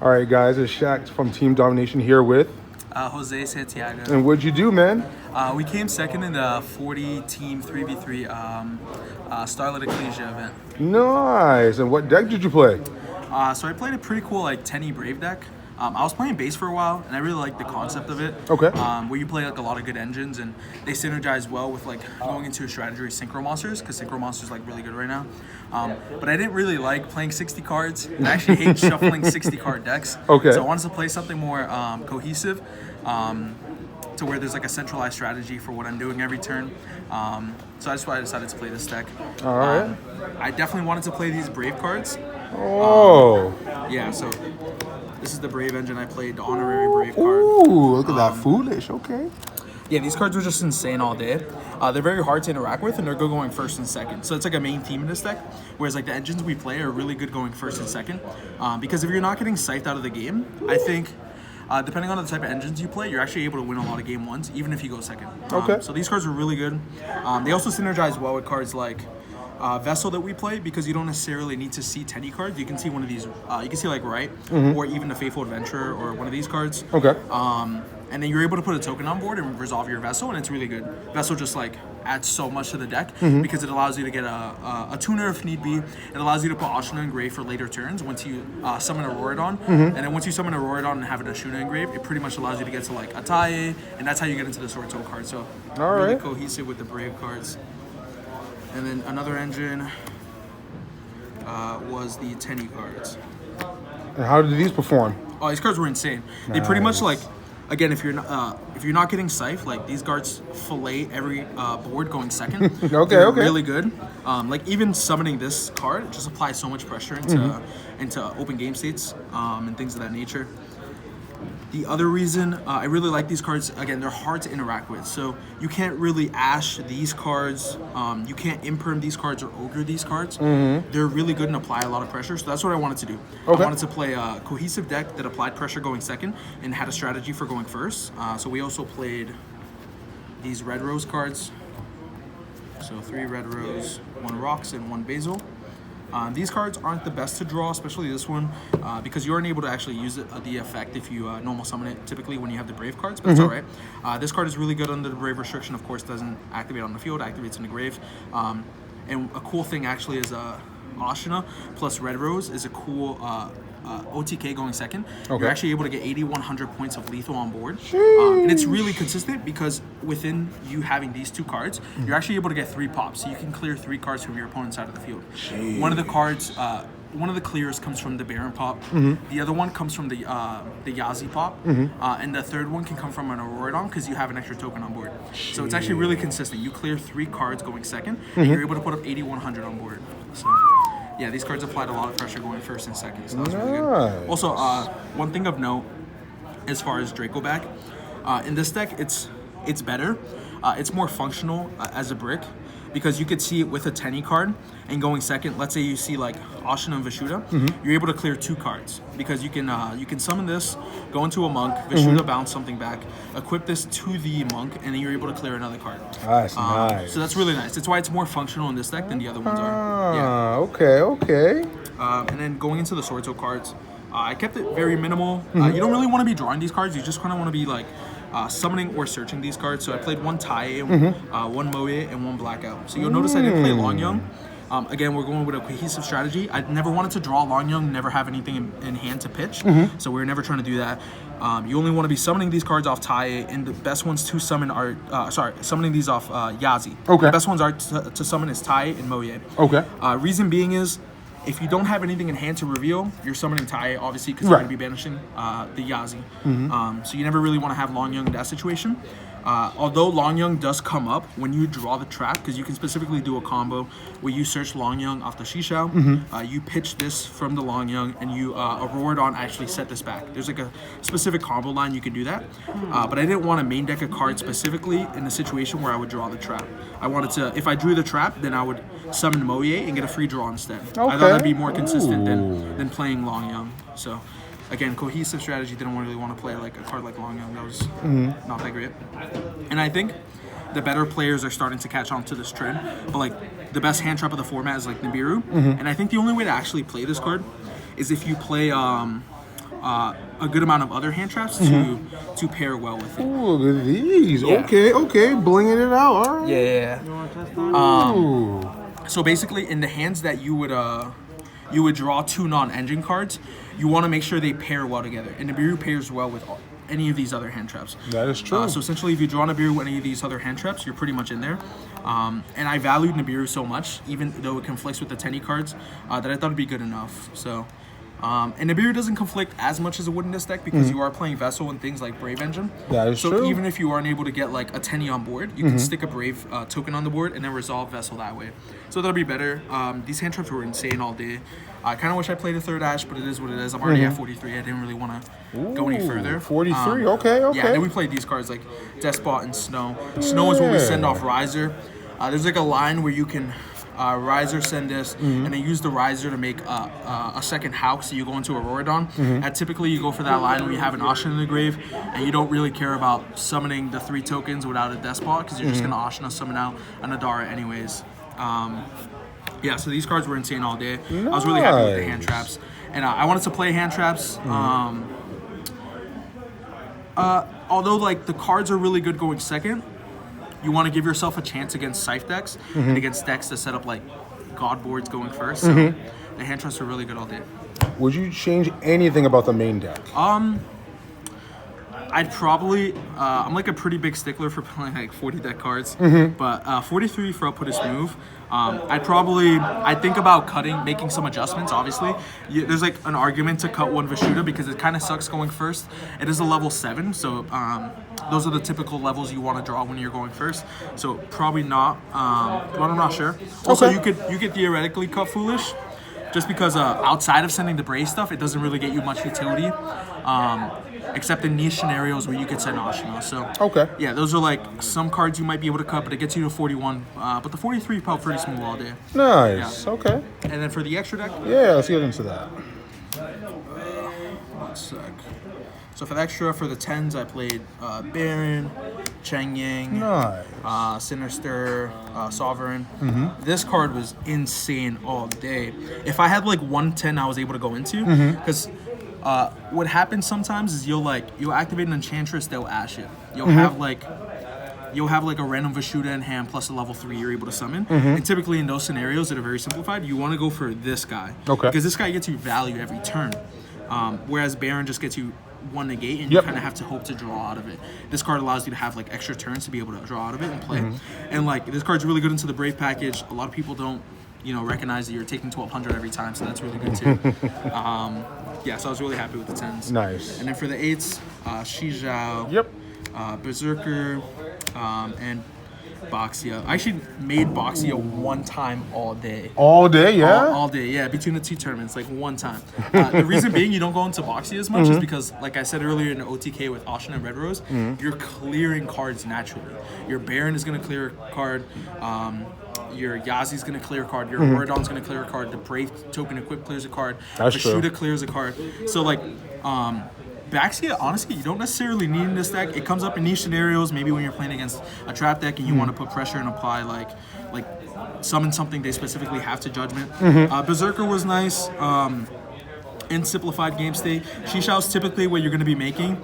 All right, guys, it's Shaq from Team Domination here with. Jose Santiago. And what'd you do, man? We came second in the 40 team 3v3 Starlit Ecclesia event. Nice. And what deck did you play? So I played a pretty cool Tenyi Brave deck. I was playing base for a while, and I really liked the concept of it. Okay. Where you play a lot of good engines, and they synergize well with going into a strategy with Synchro Monsters, because Synchro Monsters really good right now. But I didn't really like playing 60 cards. I actually hate shuffling 60 card decks. Okay. So I wanted to play something more cohesive, to where there's a centralized strategy for what I'm doing every turn. So that's why I decided to play this deck. All right. I definitely wanted to play these Brave cards. Oh. Yeah, so this is the Brave engine I played, the honorary Brave card. Ooh, look at that foolish. Okay. Yeah, these cards were just insane all day. They're very hard to interact with, and they're good going first and second. So it's a main theme in this deck, whereas the engines we play are really good going first and second. Because if you're not getting scythed out of the game, I think, depending on the type of engines you play, you're actually able to win a lot of game ones, even if you go second. Okay. So these cards are really good. They also synergize well with cards like Vessel that we play, because you don't necessarily need to see Tenyi cards. You can see one of these, you can see Right, or even the Faithful Adventurer, or one of these cards. Okay. And then you're able to put a token on board and resolve your Vessel, and it's really good. Vessel just adds so much to the deck, because it allows you to get a tuner if need be. It allows you to put Ashuna Engrave for later turns once you summon a Roridon. And then once you summon a Roridon and have an Ashuna Engrave, it pretty much allows you to get to Ataye, and that's how you get into the Sword Soul card. So really cohesive with the Brave cards. And then another engine was the Tenyi cards. And how did these perform? Oh, these cards were insane. Nice. They pretty much again, if you're not getting scythe, these cards fillet every board going second. Okay. Really good. Even summoning this card just applies so much pressure into open game states and things of that nature. The other reason I really like these cards, again, they're hard to interact with. So you can't really Ash these cards. You can't Imperm these cards or Ogre these cards. They're really good and apply a lot of pressure. So that's what I wanted to do. Okay. I wanted to play a cohesive deck that applied pressure going second and had a strategy for going first. So we also played these Red Rose cards. So 3 Red Rose, 1 Rocks, and 1 Basil. These cards aren't the best to draw, especially this one, because you aren't able to actually use the effect if you normal summon it, typically when you have the Brave cards, but it's alright. This card is really good under the Brave restriction. Of course, doesn't activate on the field, activates in the grave. And a cool thing actually is Ashuna plus Red Rose is a cool OTK going second. Okay. You're actually able to get 8,100 points of lethal on board. And it's really consistent, because within you having these 2 cards, you're actually able to get 3 pops. So you can clear 3 cards from your opponent's side of the field. One of the cards, one of the clears comes from the Baron pop. The other one comes from the Yazi pop. And the third one can come from an Auroradon, because you have an extra token on board. So it's actually really consistent. You clear 3 cards going second, and you're able to put up 8,100 on board. So yeah, these cards applied a lot of pressure going first and second, so that was really good. Also, one thing of note, as far as Draco back, in this deck, it's better. It's more functional as a brick, because you could see it with a Tenyi card and going second. Let's say you see Ashina and Vishuddha, you're able to clear 2 cards, because you can summon this, go into a monk, Vishuddha bounce something back, equip this to the monk, and then you're able to clear another card. That's nice. So that's really nice. That's why it's more functional in this deck than the other ones are. Yeah. Okay. And then going into the Sword Soul cards, I kept it very minimal. You don't really want to be drawing these cards. You just kind of want to be summoning or searching these cards. So I played 1 Tai, 1 Moe, and 1 Blackout. So you'll notice I didn't play Long Young. Again, we're going with a cohesive strategy. I never wanted to draw Long Young, never have anything in hand to pitch. So we were never trying to do that. You only want to be summoning these cards off Tai, and the best ones to summon are, summoning these off Yazi. Okay. The best ones are to summon is Tai and Moye. Okay. Reason being is, if you don't have anything in hand to reveal, you're summoning Tai, obviously, because you're going to be banishing the Yazi. So you never really want to have Long Young in that situation. Although Long Young does come up when you draw the trap, because you can specifically do a combo where you search Long Young off the Shishao, you pitch this from the Long Young, and you Auroradon actually set this back. There's a specific combo line you can do that, but I didn't want to main deck a card specifically in a situation where I would draw the trap. I wanted to, if I drew the trap, then I would summon Moye and get a free draw instead. I thought that'd be more consistent than playing Long Young. So again, cohesive strategy. Didn't really want to play a card like Long Young. That was not that great. And I think the better players are starting to catch on to this trend. But the best hand trap of the format is Nibiru. And I think the only way to actually play this card is if you play a good amount of other hand traps to pair well with it. Ooh, look at these. Yeah. Okay, blinging it out. All right. Yeah. Ooh. So basically, in the hands that you would draw 2 non-engine cards, you want to make sure they pair well together. And Nibiru pairs well with any of these other hand traps. That is true. So essentially, if you draw Nibiru with any of these other hand traps, you're pretty much in there. And I valued Nibiru so much, even though it conflicts with the Tenyi cards, that I thought it'd be good enough. So, and Nibiru doesn't conflict as much as it would in this deck because you are playing Vessel and things like Brave Engine. That is so true. Even if you aren't able to get like a Tenyi on board, you can stick a Brave token on the board and then resolve Vessel that way. So that'll be better. These hand traps were insane all day. I kind of wish I played a third Ash, but it is what it is. I'm already at 43. I didn't really want to go any further. 43. Okay. Yeah, and then we played these cards like Despot and Snow. Snow is when we send off Riser. There's like a line where you can Riser send this, and then use the Riser to make a second Hawk, so you go into Auroradon. And typically you go for that line when you have an Ashen in the grave, and you don't really care about summoning the 3 tokens without a Despot, because you're just going to Ashina summon out an Adara anyways. Yeah, so these cards were insane all day. I was really happy with the hand traps. And I wanted to play hand traps. Although like the cards are really good going second, you want to give yourself a chance against Scythe decks and against decks that set up like God boards going first. So the hand traps were really good all day. Would you change anything about the main deck? I'd probably, I'm like a pretty big stickler for playing like 40 deck cards, but 43 for Output is Move. I'd think about making some adjustments, obviously. There's like an argument to cut 1 Vishuda because it kind of sucks going first. It is a level 7, so those are the typical levels you want to draw when you're going first. So probably not, but I'm not sure. Also, you could theoretically cut Foolish, just because outside of sending the Brave stuff, it doesn't really get you much utility. Except in niche scenarios where you could send Ashina. So yeah, those are like some cards you might be able to cut, but it gets you to 41. But the 43 felt pretty smooth all day. Nice. Yeah. Okay. And then for the extra deck? Yeah, let's get into that. 1 sec. So for the extra, for the 10s, I played Baron, Cheng Yang, Sinister, Sovereign. This card was insane all day. If I had like 110 I was able to go into, because what happens sometimes is you'll activate an Enchantress, they'll Ash it. You'll have like a random Vishuda in hand plus a level 3 you're able to summon. And typically in those scenarios that are very simplified, you want to go for this guy. Because this guy gets you value every turn. Whereas Baron just gets you 1 negate and you kind of have to hope to draw out of it. This card allows you to have like extra turns to be able to draw out of it and play. And like this card's really good into the Brave package. A lot of people don't, recognize that you're taking 1200 every time, so that's really good too. Yeah, so I was really happy with the 10s. Nice. And then for the 8s, Yugioh, Berserker, and Boxia. I actually made Boxia 1 time all day. All day, yeah? All day, yeah, between the 2 tournaments, like 1 time. The reason being you don't go into Boxia as much is because, like I said earlier in the OTK with Ashen and Red Rose, you're clearing cards naturally. Your Baron is going to clear a card. Your Yazi's going to clear a card. Your Auroradon's going to clear a card. The Brave token equip clears a card. That's Vishuda true. clears a card. So, like, Baxia, honestly, you don't necessarily need in this deck. It comes up in niche scenarios, maybe when you're playing against a trap deck and you want to put pressure and apply, like summon something they specifically have to Judgment. Berserker was nice. In simplified game state, Shishao's typically what you're going to be making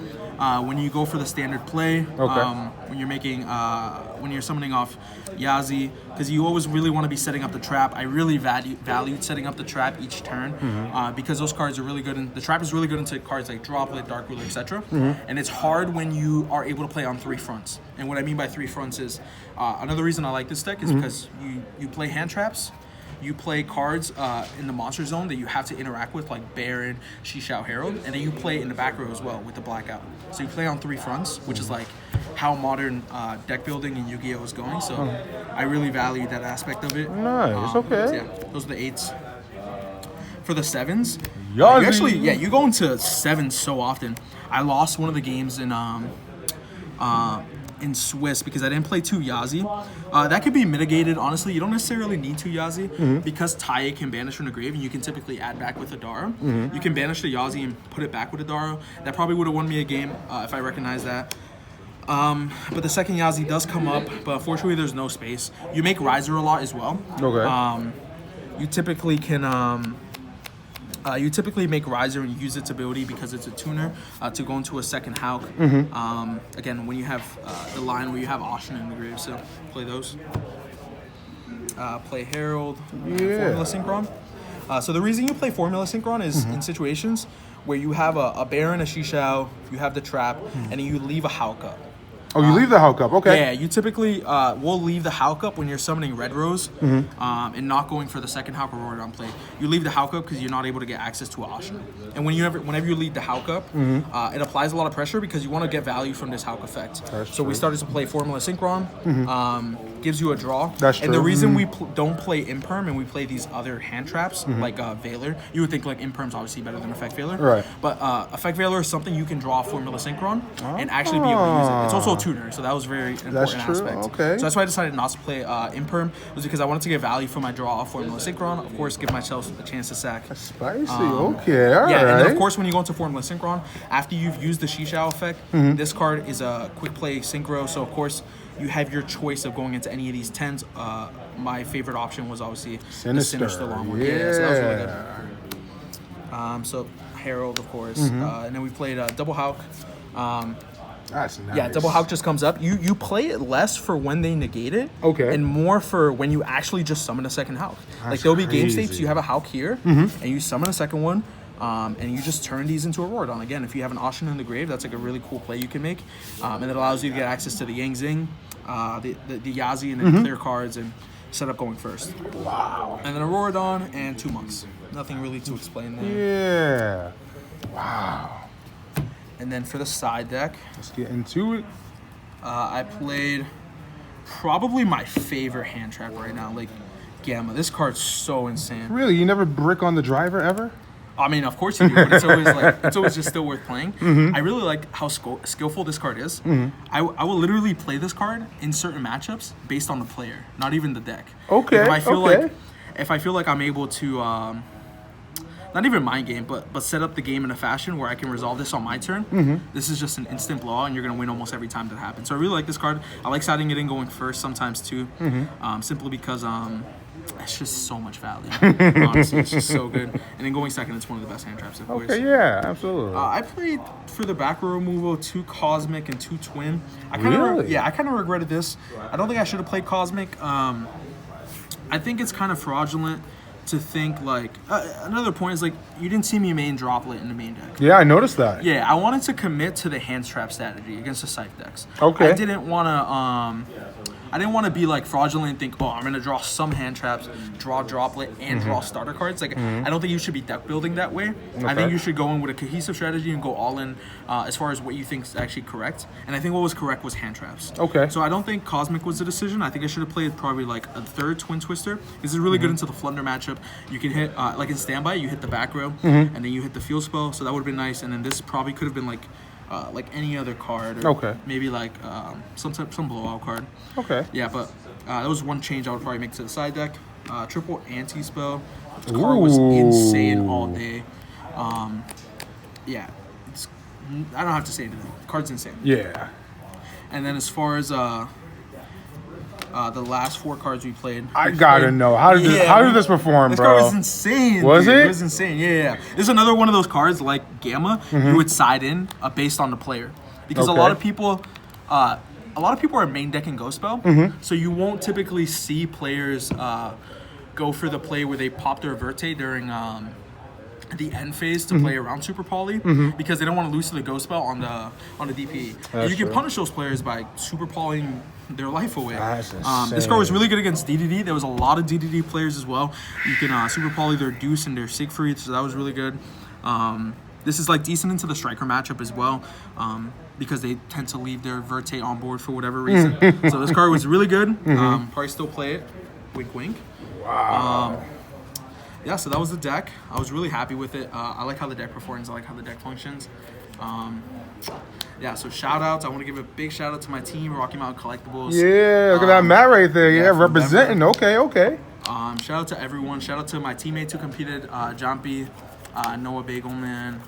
when you go for the standard play. When you're making, when you're summoning off Yazi, because you always really want to be setting up the trap. I really valued setting up the trap each turn because those cards are really good. And the trap is really good into cards like Droplet, Dark Ruler, etc. And it's hard when you are able to play on 3 fronts. And what I mean by 3 fronts is another reason I like this deck is because you play hand traps. You play cards in the monster zone that you have to interact with, like Baron, Shishiao, Herald, and then you play in the back row as well with the Blackout. So you play on 3 fronts, which is like how modern deck building in Yu-Gi-Oh is going. So I really value that aspect of it. Nice, okay. Yeah, those are the 8s. For the 7s, Yazi. you go into 7s so often. I lost one of the games in Swiss because I didn't play 2 Yazi. That could be mitigated, honestly. You don't necessarily need 2 Yazi because Taye can banish from the grave and you can typically add back with Adara. You can banish the Yazi and put it back with Adara. That probably would have won me a game if I recognized that. But the second Yazi does come up, but unfortunately there's no space. You make Riser a lot as well. You typically can You typically make Riser and use its ability because it's a tuner to go into a second Hulk. Again, when you have the line where you have Ocean in the grave, so play those. Play Herald, Formula Synchron. So the reason you play Formula Synchron is in situations where you have a Baron, a Yugioh, you have the Trap, and you leave a Hulk up. Oh, you leave the Hulk up, okay. Yeah, you typically will leave the Hulk up when you're summoning Red Rose and not going for the second Hulk or on play. You leave the Hulk up because you're not able to get access to Asha. And whenever you leave the Hulk up, it applies a lot of pressure because you want to get value from this Hulk effect. So we started to play Formula Synchron. Gives you a draw. That's true. And the reason we don't play Imperm and we play these other hand traps like Veiler, you would think like Imperm's obviously better than Effect Veiler. Right. But Effect Veiler is something you can draw Formula Synchron and actually be able to use it. It's also a tuner, so that was very important aspect. Okay. So that's why I decided not to play Imperm, was because I wanted to get value from my draw of Formula Synchron. Of course, give myself a chance to sack. That's spicy. Okay. All right. And then of course, when you go into Formula Synchron, after you've used the Yugioh effect, this card is a quick play synchro. So of course, you have your choice of going into any of these 10s. My favorite option was obviously the Sinister long one. Yeah, so that was really good. So Herald, of course, and then we played Double Hulk. That's nice. Yeah, Double Hulk just comes up. You play it less for when they negate it, and more for when you actually just summon a second Hulk. Like there'll be game states, you have a Hulk here, and you summon a second one. And you just turn these into a Rorodon. Again, if you have an Ashen in the grave, that's like a really cool play you can make. And it allows you to get access to the Yang Zing, the Yazi, and then clear cards and set up going first. Wow. And then a Rorodon and 2 monks. Nothing really to explain there. Yeah. Wow. And then for the side deck, let's get into it. I played probably my favorite hand trap right now, like Gamma. This card's so insane. Really? You never brick on the driver ever? I mean, of course you do, but it's always just still worth playing. I really like how skillful this card is. I will literally play this card in certain matchups based on the player, not even the deck. Okay. If I feel like I'm able to, not even mind game, but set up the game in a fashion where I can resolve this on my turn. This is just an instant blowout, and you're gonna win almost every time that happens. So I really like this card. I like siding it in going first sometimes too, simply because it's just so much value. Honestly, it's just so good. And then going second, it's one of the best hand traps, of course. Okay, yeah, absolutely. I played for the back row removal 2 Cosmic and 2 Twin. I kind of regretted this. I don't think I should have played Cosmic. I think it's kind of fraudulent to think like another point is like you didn't see me main Droplet in the main deck. Yeah, I noticed that. Yeah, I wanted to commit to the hand trap strategy against the Scythe decks. Okay. I didn't want to be like fraudulent and think, oh, I'm gonna draw some hand traps, draw Droplet, and draw starter cards. Like I don't think you should be deck building that way. I think you should go in with a cohesive strategy and go all in as far as what you think is actually correct. And I think what was correct was hand traps. Okay. So I don't think Cosmic was the decision. I think I should have played probably like a 3rd Twin Twister. This is really good into the Flunder matchup. You can hit like in standby, you hit the back row, and then you hit the field spell. So that would have been nice. And then this probably could have been like any other card, or maybe like some blowout card. Okay. Yeah, but that was one change I would probably make to the side deck. Triple anti-spell. The card was insane all day. Yeah, I don't have to say anything. The card's insane. Yeah. And then as far as the last 4 cards we played, I gotta know how did this perform, this bro? This card was insane. Was it? It was insane. Yeah. This is another one of those cards like Gamma. You would side in based on the player because a lot of people are main decking Ghost Spell, so you won't typically see players go for the play where they pop their Verte during the end phase to play around Super Poly because they don't want to lose to the Ghost Spell on the DP. And you can punish those players by Super Polying their life away. This card was really good against DDD. There was a lot of DDD players as well. You can Super Poly their Deuce and their Siegfried, so that was really good. This is like decent into the Striker matchup as well. Because they tend to leave their Verte on board for whatever reason. So this card was really good. Probably still play it. Wink, wink. Wow. Yeah, so that was the deck. I was really happy with it. I like how the deck performs. I like how the deck functions. Yeah, so shout outs. I want to give a big shout out to my team, Rocky Mountain Collectibles. Yeah, look at that Matt right there. Yeah, representing. Okay. Shout out to everyone. Shout out to my teammates who competed, Jumpy, Noah Bagelman.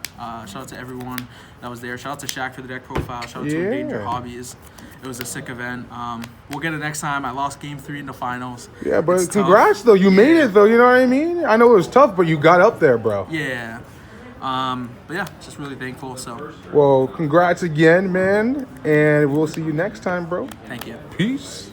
Shout out to everyone that was there. Shout out to Shaq for the deck profile. Shout out to Yeah. Danger Hobbies. It was a sick event. We'll get it next time. I lost game 3 in the finals. Yeah, but It's congrats tough. though. You made it though. You know what I mean? I know it was tough, but you got up there, bro. Yeah. But yeah, just really thankful. So Well, congrats again, man, and we'll see you next time, bro. thank you. Peace.